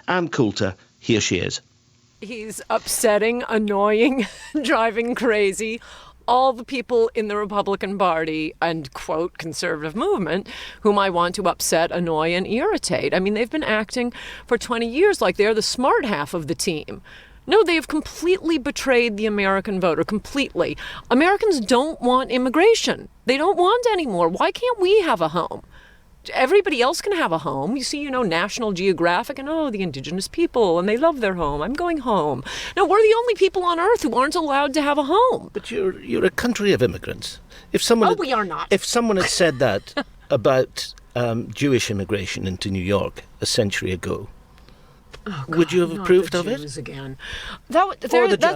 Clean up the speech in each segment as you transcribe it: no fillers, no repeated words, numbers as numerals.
Ann Coulter, here she is. He's upsetting, annoying, driving crazy all the people in the Republican Party and, quote, conservative movement, whom I want to upset, annoy, and irritate. I mean, they've been acting for 20 years like they're the smart half of the team. No, they have completely betrayed the American voter, completely. Americans don't want immigration. They don't want any more. Why can't we have a home? Everybody else can have a home. You see, National Geographic and, the indigenous people, and they love their home. I'm going home. No, we're the only people on earth who aren't allowed to have a home. But you're a country of immigrants. We are not. If someone had said that about Jewish immigration into New York a century ago, would you have approved of it? Again. That's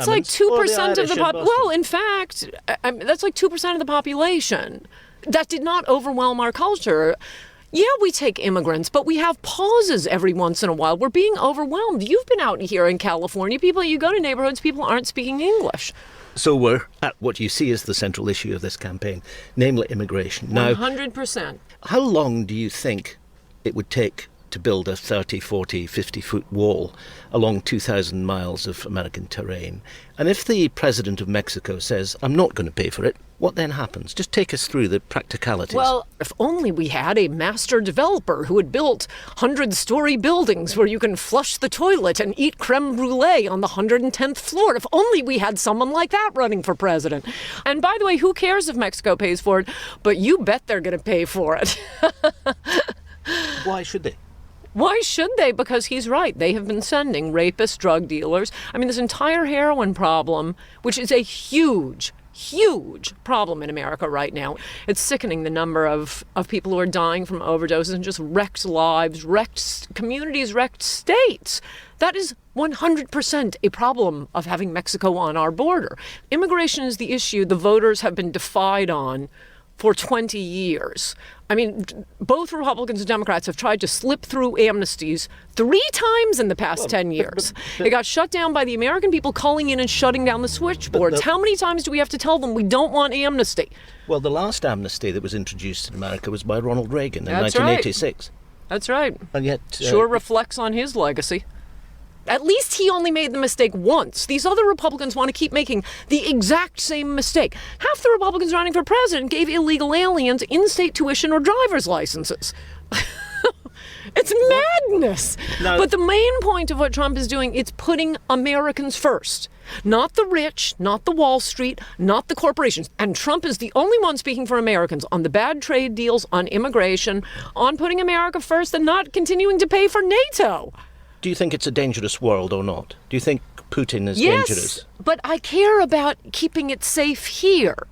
like 2% of the population. Well, in fact, that's like 2% of the population. That did not overwhelm our culture. Yeah, we take immigrants, but we have pauses every once in a while. We're being overwhelmed. You've been out here in California. You go to neighborhoods, people aren't speaking English. So we're at what you see as the central issue of this campaign, namely immigration. Now, 100%. How long do you think it would take to build a 30, 40, 50-foot wall along 2,000 miles of American terrain? And if the president of Mexico says, I'm not going to pay for it, what then happens? Just take us through the practicalities. Well, if only we had a master developer who had built 100-story buildings where you can flush the toilet and eat creme brulee on the 110th floor. If only we had someone like that running for president. And by the way, who cares if Mexico pays for it? But you bet they're going to pay for it. Why should they? Why should they? Because he's right. They have been sending rapists, drug dealers. I mean, this entire heroin problem, which is a huge problem in America right now. It's sickening, the number of people who are dying from overdoses and just wrecked lives, wrecked communities, wrecked states. That is 100% a problem of having Mexico on our border. Immigration is the issue the voters have been defied on for 20 years. I mean, both Republicans and Democrats have tried to slip through amnesties 3 times in the past 10 years. It got shut down by the American people calling in and shutting down the switchboards. How many times do we have to tell them we don't want amnesty? Well, the last amnesty that was introduced in America was by Ronald Reagan in 1986. That's right. And yet... sure reflects on his legacy. At least he only made the mistake once. These other Republicans want to keep making the exact same mistake. Half the Republicans running for president gave illegal aliens in-state tuition or driver's licenses. It's madness. No. But the main point of what Trump is doing, it's putting Americans first. Not the rich, not the Wall Street, not the corporations. And Trump is the only one speaking for Americans on the bad trade deals, on immigration, on putting America first and not continuing to pay for NATO. Do you think it's a dangerous world or not? Do you think Putin is dangerous? Yes, but I care about keeping it safe here.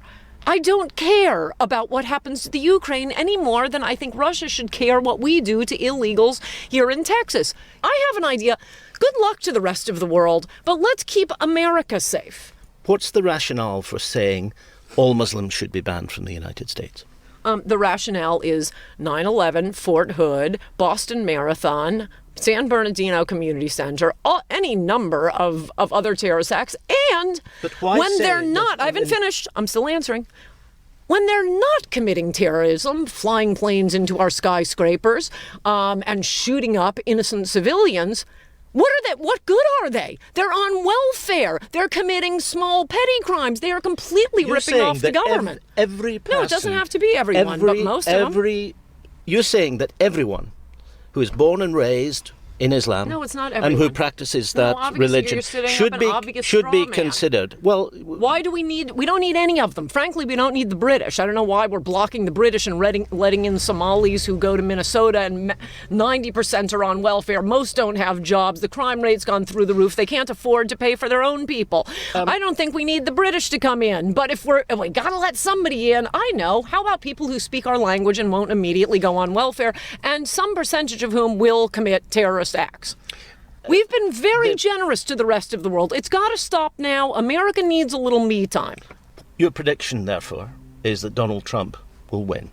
I don't care about what happens to the Ukraine any more than I think Russia should care what we do to illegals here in Texas. I have an idea. Good luck to the rest of the world, but let's keep America safe. What's the rationale for saying all Muslims should be banned from the United States? The rationale is 9/11, Fort Hood, Boston Marathon, San Bernardino Community Center, any number of other terrorist acts. And when they're not, I haven't finished, I'm still answering. When they're not committing terrorism, flying planes into our skyscrapers and shooting up innocent civilians, what are they? What good are they? They're on welfare. They're committing small petty crimes. They are completely ripping off the government. Every person, no, it doesn't have to be everyone, but most of them. You're saying that everyone who is born and raised in Islam no, it's not everyone. and who practices that religion should be considered. Well, why do we don't need any of them. Frankly, we don't need the British. I don't know why we're blocking the British and letting in Somalis who go to Minnesota, and 90% are on welfare. Most don't have jobs. The crime rate's gone through the roof. They can't afford to pay for their own people. I don't think we need the British to come in. But if we gotta let somebody in, I know. How about people who speak our language and won't immediately go on welfare, and some percentage of whom will commit terrorist acts? We've been very generous to the rest of the world. It's got to stop now. America needs a little me time. Your prediction, therefore, is that Donald Trump will win.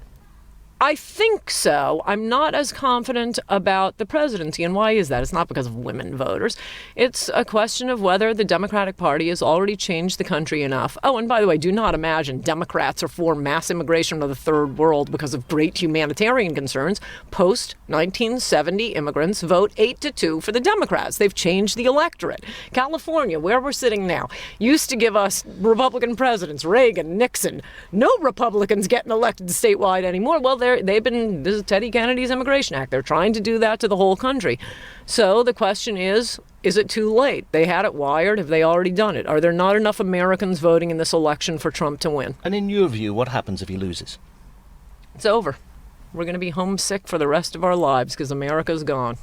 I think so. I'm not as confident about the presidency. And why is that? It's not because of women voters. It's a question of whether the Democratic Party has already changed the country enough. Oh, and by the way, do not imagine Democrats are for mass immigration to the third world because of great humanitarian concerns. Post-1970 immigrants vote 8-2 for the Democrats. They've changed the electorate. California, where we're sitting now, used to give us Republican presidents, Reagan, Nixon. No Republicans getting elected statewide anymore. Well, this is Teddy Kennedy's Immigration Act. They're trying to do that to the whole country. So the question is it too late? They had it wired. Have they already done it? Are there not enough Americans voting in this election for Trump to win? And in your view, what happens if he loses? It's over. We're going to be homesick for the rest of our lives because America's gone.